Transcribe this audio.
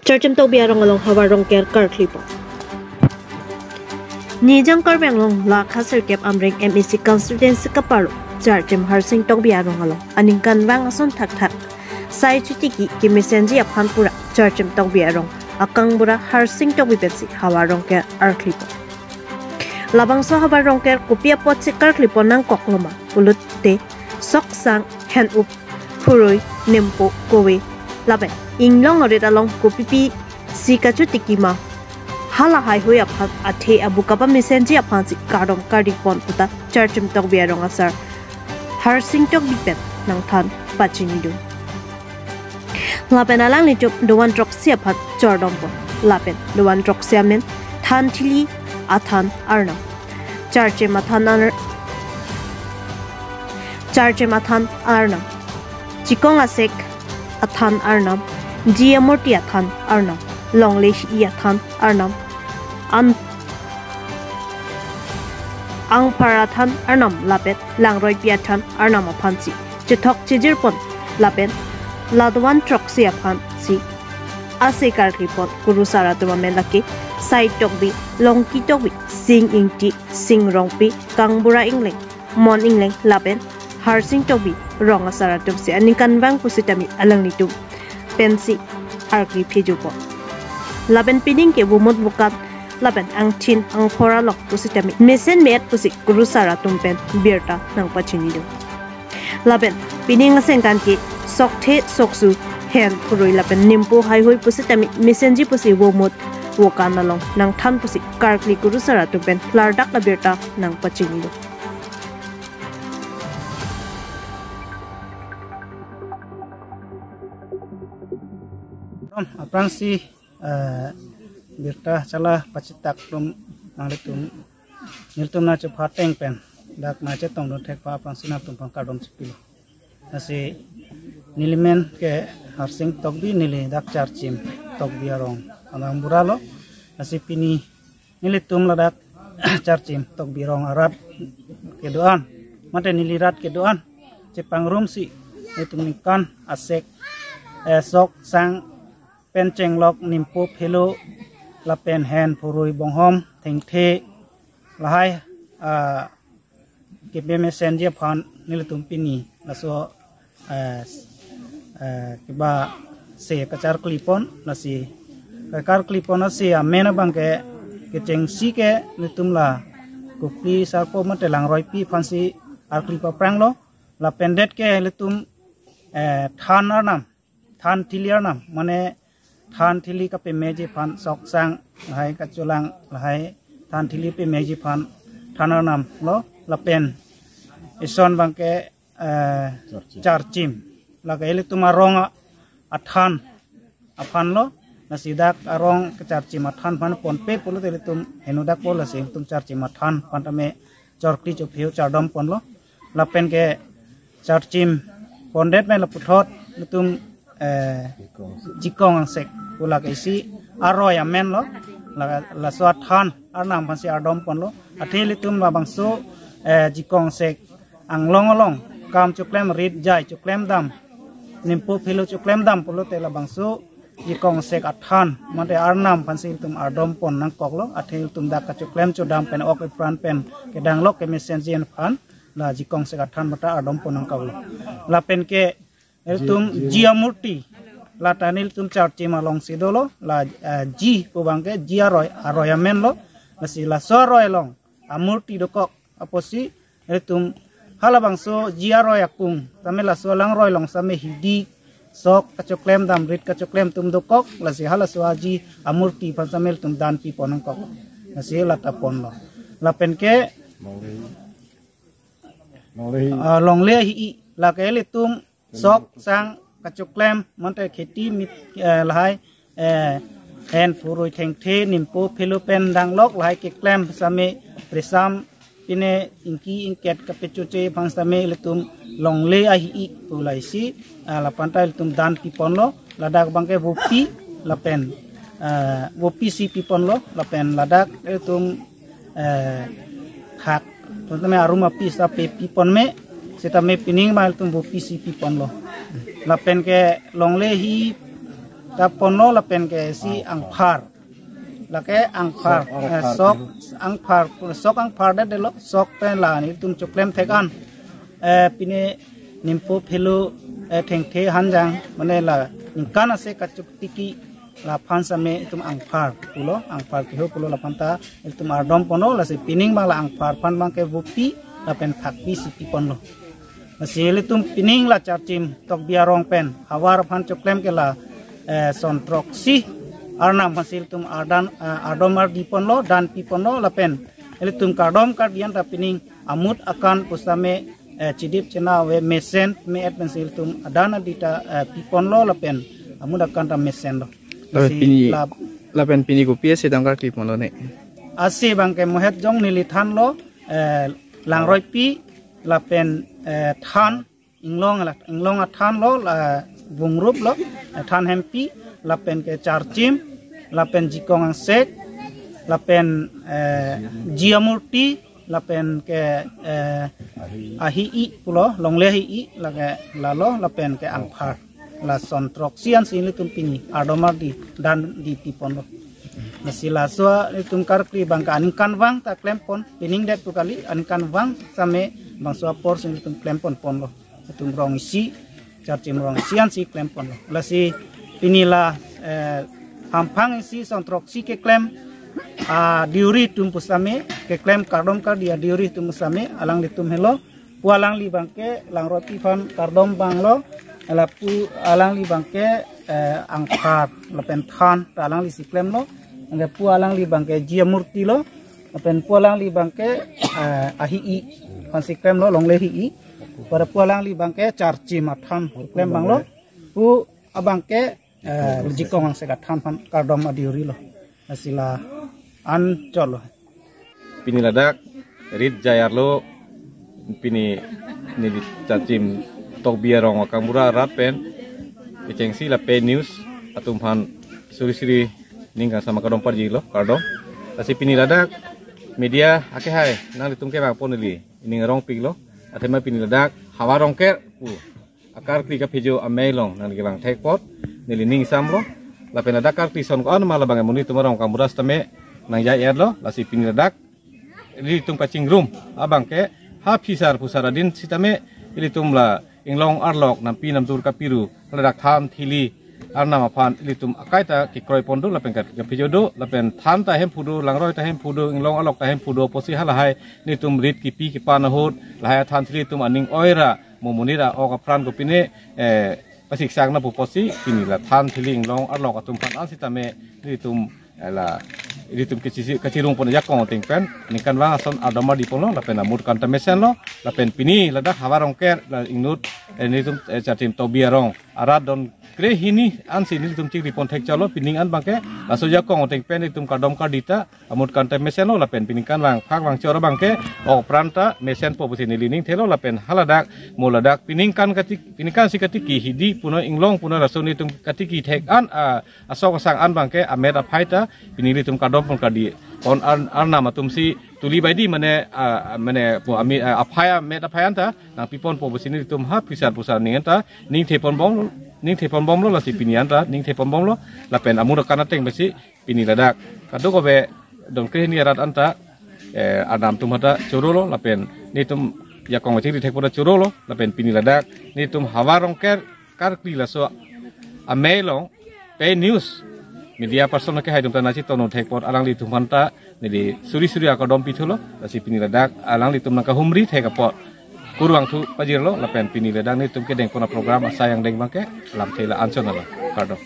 Chargem to biarong along hawarong ker karklipo. Nijang karbeng long la khasir kep amring MEC constituency kaparo. Chargem harsing to biarong along aning kanwang ason thak thak. Sai chutiki ki mesenji aphan pura chargem to biarong akang bura harsing to bipensi hawarong ker arklipo. Labang so hawarong ker kupia pot si karklipo nang kokloma pulut te sok sang hand up puroi nempo kowe laben inglong orit along kopipi sikachu tikima hala hai hoya phat athe abu kapa mesenji aphan si kadom kadi pon puta charchim tok biarong asar harsing tok bipet nang than pachinidu laben alang ni jop dowan trok sia phat chordom pon laben dowan trok sia men than thili athan arna charchim athan arna chikong asek athan arnam jiamorti athan arnam longlesh I athan arnam angparathan arnam lapet langroi piathan arnam aphansi chithok chijirpon lapen ladwan troksi aphansi ase karkipon kurusara tumamelaki side tokbi longki tokbi sing ingti sing rongpi kangbura ingleng mon ingleng lapen harsing tobi rong asara topsi ani kanwang pusitami alang nitum pensi arki phijupo laben pining ke bumot bukat laben angchin angphora lok pusitami mesen met pusik kurusara tumpen birta nang pachinido laben pining asengkan ki sokthe soksu hen puroi laben nimpo hai hoi pusitami mesenji pusi bumot wokanalong nang than pusik karkli kurusara tumpen lardak la birta nang pachinido Apransi birta chala pacitak tum nalitum niltum na chupha teng pen dak na che tong don thek pa apransi na tum pang kadom chipilo nasi nilimen ke harsing tokbi nili dak charchim tokbi arong anang buralo nasi pini nilitum la dak charchim tokbi rong arat ke doan mate nilirat ke doan cepang rum si nitum nikan asek sok sang penceng lok nimpo phelo la pen hen purui bonghom thengthe lahai ke be mesenje phan nilitum pini laso ke ba se kachar klipon lasi kar klipon ase amena bangke ke chengsi ke nitum la kupli sarpo mate langroi pi phansi ar klipa pranglo la pendet ke litum than arnam than tiliar nam mane than thili ka pe meji phan sok sang lahai ka chulang lahai than thili pe meji phan thanar nam lo la pen ison bangke charchim la ga ele tuma ronga athan aphan lo nasidak arong ka charchim athan phan pon pe polo tele tum henudak polo se tum charchim athan phan tame chorkli cho pheu chardom pon lo la pen ke charchim pondet me la puthot tum jikong sek ulak isi aroy amen lo la so than arnam phansi ardom pon lo atheli tum la bangso jikong sek anglong along kam chuklem rit jai chuklem dam nimpo philo chuklem dam polo te la bangso jikong sek athan mate arnam phansi tum ardom pon nang koklo athel tum dak ka chuklem chodam pen ok pran pen ke danglok ke mesenjian phan la jikong sek athan mata ardom pon nang koklo la pen ke tum jiamurti la tanil tum charchim along sidolo la ji pubangke ji aroy amen lo nasi la soroy long amurti dokok aposi tum halabangso ji aroy akung tame la solang roy long same hidi sok kachoklem dam rit kachoklem tum dokok la si hala swaji amurti pasamel tum dan pi ponang kok nasi la tapon lo la penke long le hi la ke le tum sok sang kachoklem mante kheti mit lahai hen puroi thengthe nimpo philopen danglok lahai ke klem same presam pine inki inket kapechoche pangsame letum longle ahi pulai si la pantai letum dan pipon lo ladak bangke wopi lapen wopi si pipon lo lapen ladak letum khak tome aruma pisa pe pipon me setame pining mal tum wopi si pipon lo lapen ke longle hi ta pono la pen ke si angphar la ke angphar sok angphar de lo sok pen la ni tum choklem thekan pine nimpo phelu theng the hanjang mane la ingkana se kachuk tiki la phan same tum angphar ki ho pulo la panta tum ardom pono la se pining bang la angphar phan bang ke vupi la pen thakpi sipi ponlo masih tum pining la charchim tok biarong pen hawar phan choklem ke la sontroksi arnam hasil tum ardomar dipon lo dan pipon lo la pen tum kardom kardian ta pining amut akan pustame cidip cena we mesen me et pensil tum adana dita pipon lo la pen amut akan ta mesen lo la pen pini ko pie sedang kar klip lo ne asi bang ke mohet jong nilithan lo langroi pi la pen than inglong a than lo la bungrup lo than hempi la pen ke charchim la pen jikong ang sek la pen jiamurti la pen ke ahi i pulo longle hi i la ke lalo la pen ke angphar la sontrok sian sini tum pini adomar di dan di pipon lo masila so tum karkri bangka ankan wang ta klempon pining det tu kali ankan wang same bang so por sini tum klempon pon lo tum rong isi charchim rong sian si klempon lo la si pinila hampang isi sontrok si ke klem diuri tum pusame ke klem kardom kar dia diuri tum pusame alang ditum helo pualang li bangke lang roti fan kardom bang lo alapu alang li bangke angkar lepen than alang li si klem lo anga pualang li bangke jiamurti lo lepen pualang li bangke ahi i fan si klem lo longle hi i pada pualang li bangke charchi mathan klem bang lo pu abangke jikong ang sekat than kardom adiuri lo asila ancol pini ladak rit jayarlo pini nili cacim tok biarong kamura rapen kecengsi la pe news atum phan suri ningka sama kadom parji lo kardom asi pini ladak media ake hai nang ditum ke bang ponili ini ngarong pig lo athema pini ladak hawa rong ker akar kli ka phejo amelong nang ke bang thek pot nili ning samlo la pen ladak kar kli son ko an mala bang muni tumarong kamura stame nang ja yer lo lasi pini ladak ri tum kacing room abang ke ha pisar pusaradin sitame ri tum la inglong arlok nampi namtur kapiru ladak tham thili arnam aphan ri tum akaita ki kroi pondu la pen ka pijodo la pen tham ta hem pudu langroi ta hem pudu inglong alok ta hem pudu posi halahai ni tum rit ki pi ki panahut lahai tham thili tum aning oira momunira oka pran ko pine pasik sang na pu posi pini la tham thili inglong arlok atum phan an sitame ri tum la iritum kecirung pun ya kong tingpen nikan wang ason adama di polo la pen amur kanta mesen lo la pen pini la dak hawarong ker la ingnut iritum chatim tobiarong arad don kre hini an sini iritum cik di pon tek calo pining an bangke la so ya kong tingpen iritum kadom kadita amur kanta mesen lo la pen pinikan wang phak wang coro bangke ok pranta mesen po pusini lining thelo la pen haladak muladak piningkan si katiki hidi puno inglong puno rasun iritum katiki tek an asok sang an bangke amet apaita pini iritum kadom pun kadi on arna matum si tuli baidi mane po ami apaya met apayan ta nang pipon po besini tum ha pusar ningen ta ning thepon bom lo la si pinian ta ning thepon bom lo la pen amur kana teng besi pini ladak kadu ko be don kre ni arat anta adam tum hata choro lo la pen ni tum ya kong chiri thekpora choro lo la pen pini ladak ni tum hawarong ker kar kli la so amelong pe news media person ke hai dum ta nachi tono thekpot alang li tumanta nili suri akadom pithulo lasi pini ladak alang li tum nang ka humri thekapot kurwang thu pajirlo la pen pini ladak ni tum ke deng kona program asa yang deng bangke lam thela anson la kardo